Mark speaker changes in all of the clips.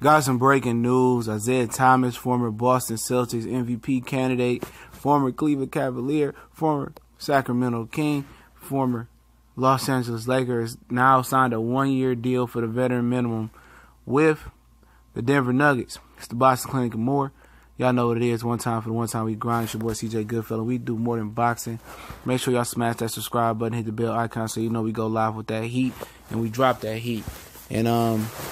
Speaker 1: Got some breaking news. Isaiah Thomas, former Boston Celtics MVP candidate, former Cleveland Cavalier, former Sacramento King, former Los Angeles Lakers, now signed a 1-year deal for the veteran minimum with the Denver Nuggets. It's the Boxing Clinic and more. Y'all know what it is. One time for the one time we grind. It's your boy CJ Goodfellow. We do more than boxing. Make sure y'all smash that subscribe button, hit the bell icon so you know we go live with that heat and we drop that heat. And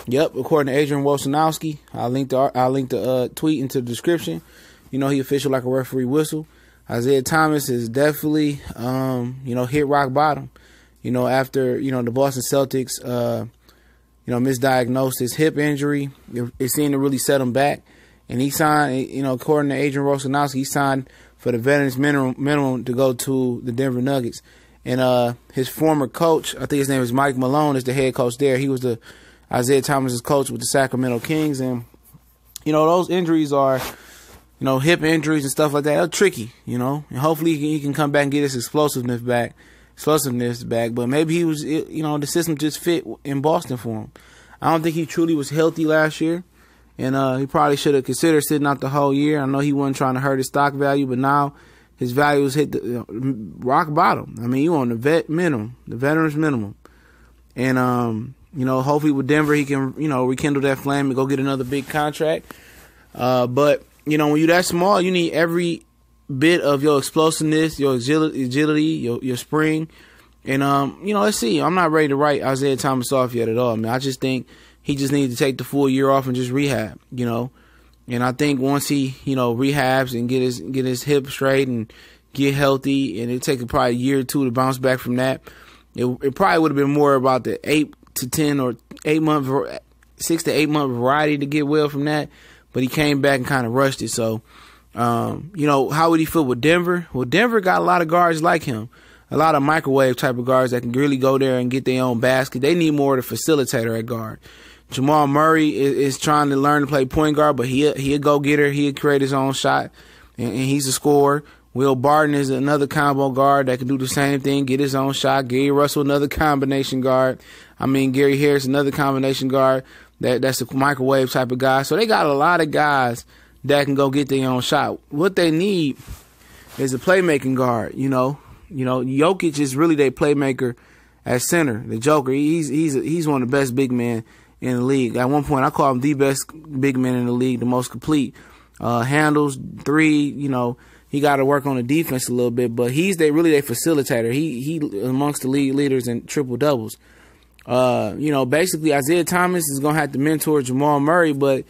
Speaker 1: yep, according to Adrian Wojnarowski, I'll link the tweet into the description. You know he official like a referee whistle. Isaiah Thomas is definitely hit rock bottom. After the Boston Celtics misdiagnosed his hip injury, it seemed to really set him back. And he signed, according to Adrian Wojnarowski, he signed for the veterans minimum to go to the Denver Nuggets. And his former coach, I think his name is Mike Malone, is the head coach there. He was the Isaiah Thomas's coach with the Sacramento Kings. And, those injuries are, hip injuries and stuff like that. They're tricky, And hopefully he can come back and get his explosiveness back. But maybe he was, the system just fit in Boston for him. I don't think he truly was healthy last year. And he probably should have considered sitting out the whole year. I know he wasn't trying to hurt his stock value, but now his value has hit the rock bottom. I mean, you on the veterans minimum. And, hopefully with Denver he can, rekindle that flame and go get another big contract. But, when you're that small, you need every bit of your explosiveness, your agility, your spring. And, let's see. I'm not ready to write Isaiah Thomas off yet at all. I mean, I just think he just needs to take the full year off and just rehab, And I think once he, rehabs and get his hip straight and get healthy, and it take probably a year or two to bounce back from that, it probably would have been more about the 6 to 8 month variety to get well from that. But he came back and kind of rushed it. So, how would he feel with Denver? Well, Denver got a lot of guards like him. A lot of microwave type of guards that can really go there and get their own basket. They need more of a facilitator at guard. Jamal Murray is trying to learn to play point guard, but he a go-getter. He'll create his own shot, and he's a scorer. Will Barton is another combo guard that can do the same thing, get his own shot. Gary Russell, another combination guard. Gary Harris, another combination guard that's a microwave type of guy. So they got a lot of guys that can go get their own shot. What they need is a playmaking guard, Jokic is really their playmaker at center. The Joker, he's one of the best big men in the league. At one point, I call him the best big man in the league, the most complete. Handles, three, he got to work on the defense a little bit, but he's really their facilitator. He amongst the league leaders in triple doubles. Basically Isaiah Thomas is gonna have to mentor Jamal Murray, but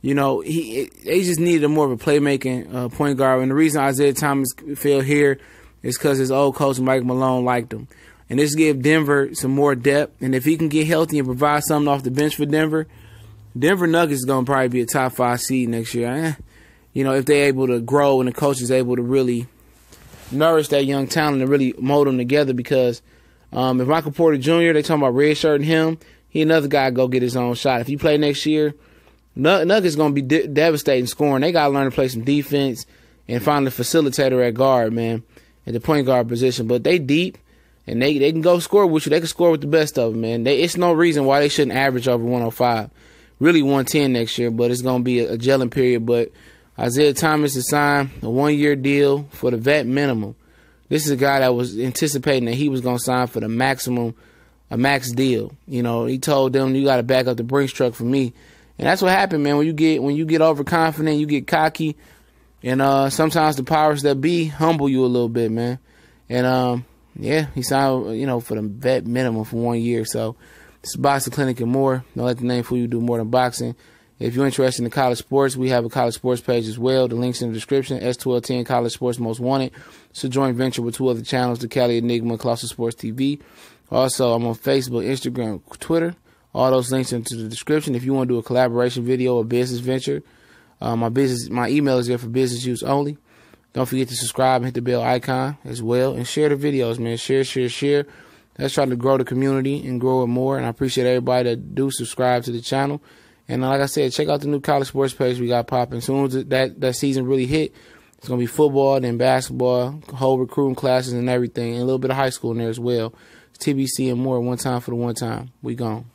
Speaker 1: they just needed a more of a playmaking point guard. And the reason Isaiah Thomas fell here is because his old coach Mike Malone liked him. And this gave Denver some more depth. And if he can get healthy and provide something off the bench for Denver Nuggets is going to probably be a top 5 seed next year. If they're able to grow and the coach is able to really nourish that young talent and really mold them together. Because if Michael Porter Jr., they talking about redshirting him, he another guy go get his own shot. If he play next year, Nuggets going to be devastating scoring. They got to learn to play some defense and find a facilitator at guard, man, at the point guard position. But they deep. And they can go score with you. They can score with the best of them, man. It's no reason why they shouldn't average over 105. Really 110 next year, but it's going to be a gelling period. But Isaiah Thomas has signed a 1-year deal for the vet minimum. This is a guy that was anticipating that he was going to sign for a max deal. He told them, you got to back up the Brinks truck for me. And that's what happened, man. When you get overconfident, you get cocky. And sometimes the powers that be humble you a little bit, man. And yeah, he signed, for the vet minimum for 1 year. So this is Boxing Clinic and more. Don't let the name fool you, do more than boxing. If you're interested in the college sports, we have a college sports page as well. The link's in the description. S1210 College Sports Most Wanted. It's a joint venture with 2 other channels, the Cali Enigma and Colossal Sports TV. Also, I'm on Facebook, Instagram, Twitter. All those links are into the description. If you want to do a collaboration video or business venture, my email is there for business use only. Don't forget to subscribe and hit the bell icon as well. And share the videos, man. Share. Let's try to grow the community and grow it more. And I appreciate everybody that do subscribe to the channel. And like I said, check out the new college sports page we got popping. As soon as that season really hit, it's going to be football, then basketball, whole recruiting classes and everything. And a little bit of high school in there as well. It's TBC and more. One time for the one time. We gone.